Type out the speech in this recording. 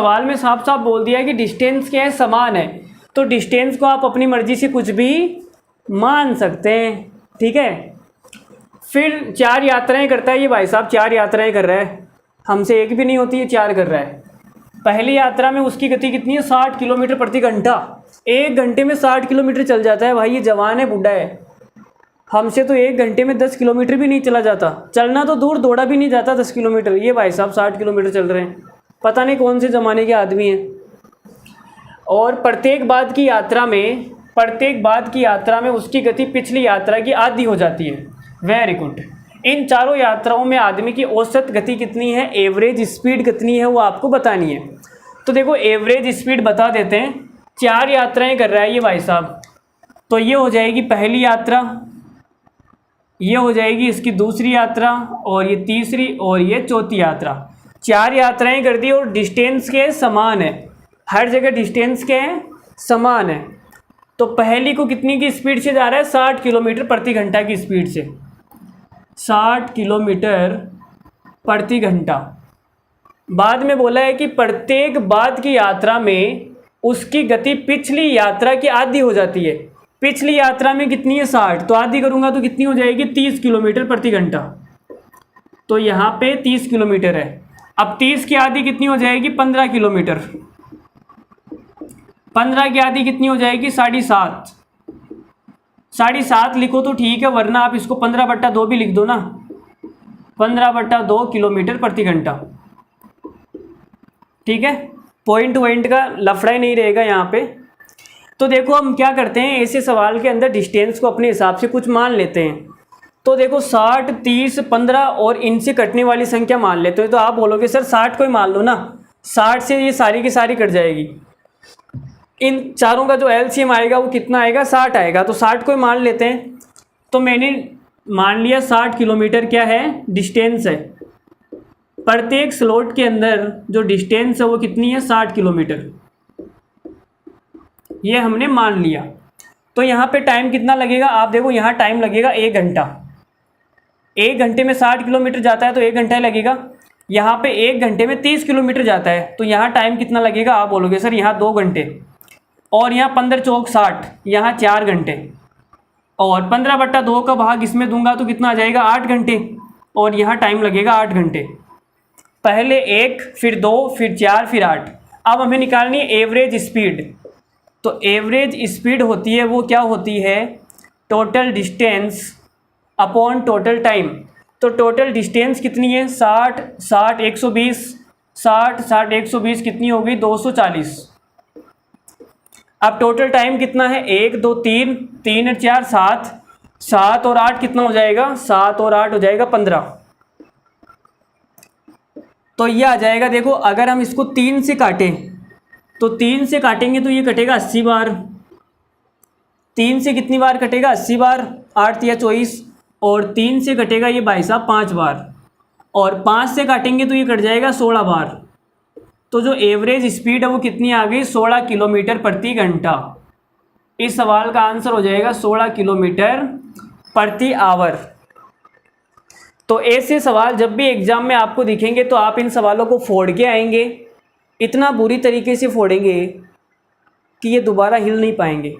सवाल में साफ साफ बोल दिया है कि डिस्टेंस क्या है, समान है। तो डिस्टेंस को आप अपनी मर्जी से कुछ भी मान सकते हैं, ठीक है। फिर 4 यात्राएं करता है ये भाई साहब, 4 यात्राएं कर रहा है, हमसे एक भी नहीं होती है, 4 कर रहा है। पहली यात्रा में उसकी गति कितनी है, 60 किलोमीटर प्रति घंटा। 1 घंटे में 60 किलोमीटर चल जाता है भाई, ये जवान है बूढ़ा है। हमसे तो 1 घंटे में 10 किलोमीटर भी नहीं चला जाता, चलना तो दूर, दौड़ा भी नहीं जाता 10 किलोमीटर। ये भाई साहब 60 किलोमीटर चल रहे हैं, पता नहीं कौन से ज़माने के आदमी हैं। और प्रत्येक बाद की यात्रा में उसकी गति पिछली यात्रा की आधी हो जाती है। Very good. इन चारों यात्राओं में आदमी की औसत गति कितनी है, एवरेज स्पीड कितनी है, वो आपको बतानी है। तो देखो एवरेज स्पीड बता देते हैं। 4 यात्राएं कर रहा है ये भाई साहब, तो ये हो जाएगी पहली यात्रा, ये हो जाएगी इसकी दूसरी यात्रा, और ये तीसरी, और ये चौथी यात्रा। 4 यात्राएं कर दी और डिस्टेंस के समान है, हर जगह डिस्टेंस के समान है। तो पहली को कितनी की स्पीड से जा रहा है, 60 किलोमीटर प्रति घंटा की स्पीड से, 60 किलोमीटर प्रति घंटा। बाद में बोला है कि प्रत्येक बाद की यात्रा में उसकी गति पिछली यात्रा की आधी हो जाती है। पिछली यात्रा में कितनी है, 60, तो आधी करूँगा तो कितनी हो जाएगी, 30 किलोमीटर प्रति घंटा। तो यहाँ पे 30 किलोमीटर है। अब 30 की आधी कितनी हो जाएगी, 15 किलोमीटर। 15 की आधी कितनी हो जाएगी, 7.5। 7.5 लिखो तो ठीक है, वरना आप इसको 15/2 भी लिख दो ना, 15/2 किलोमीटर प्रति घंटा, ठीक है। पॉइंट वॉइंट का लफड़ा ही नहीं रहेगा यहाँ पे। तो देखो हम क्या करते हैं, ऐसे सवाल के अंदर डिस्टेंस को अपने हिसाब से कुछ मान लेते हैं। तो देखो 60, 30, 15 और इनसे कटने वाली संख्या मान लेते हैं। तो आप बोलोगे सर 60 को ही मान लो ना, 60 से ये सारी की सारी कट जाएगी। इन चारों का जो एलसीएम आएगा वो कितना आएगा, 60 आएगा। तो 60 को ही मान लेते हैं। तो मैंने मान लिया 60 किलोमीटर क्या है, डिस्टेंस है। प्रत्येक स्लॉट के अंदर जो डिस्टेंस है वो कितनी है, 60 किलोमीटर, ये हमने मान लिया। तो यहाँ पे टाइम कितना लगेगा, आप देखो यहाँ टाइम लगेगा 1 घंटा। 1 घंटे में 60 किलोमीटर जाता है तो 1 घंटा ही लगेगा। यहाँ पे 1 घंटे में 30 किलोमीटर जाता है, तो यहाँ टाइम कितना लगेगा, आप बोलोगे सर यहाँ 2 घंटे, और यहाँ 15 चौक 60, यहाँ 4 घंटे, और 15/2 का भाग इसमें दूंगा तो कितना आ जाएगा, 8 घंटे, और यहाँ टाइम लगेगा 8 घंटे। पहले 1, फिर 2, फिर 4, फिर 8। अब हमें निकालनी है एवरेज स्पीड। तो एवरेज स्पीड होती है, वो क्या होती है, total distance upon total time. तो टोटल डिस्टेंस कितनी है, 60, 60, 120, 60, 60, 120 कितनी होगी, 240। अब टोटल टाइम कितना है, 1, 2, 3, 3 और 4 7, 7 और 8 कितना हो जाएगा, 7 और 8 हो जाएगा 15। तो ये आ जाएगा, देखो अगर हम इसको 3 से काटें तो 3 से काटेंगे तो ये कटेगा 80 बार। 3 से कितनी बार कटेगा, 80 बार, 8 या 24, और 3 से कटेगा ये भाई साहब 5 बार, और 5 से काटेंगे तो ये कट जाएगा 16 बार। तो जो एवरेज स्पीड है वो कितनी आ गई, 16 किलोमीटर प्रति घंटा। इस सवाल का आंसर हो जाएगा 16 किलोमीटर प्रति आवर। तो ऐसे सवाल जब भी एग्जाम में आपको दिखेंगे तो आप इन सवालों को फोड़ के आएंगे, इतना बुरी तरीके से फोड़ेंगे कि ये दोबारा हिल नहीं पाएंगे।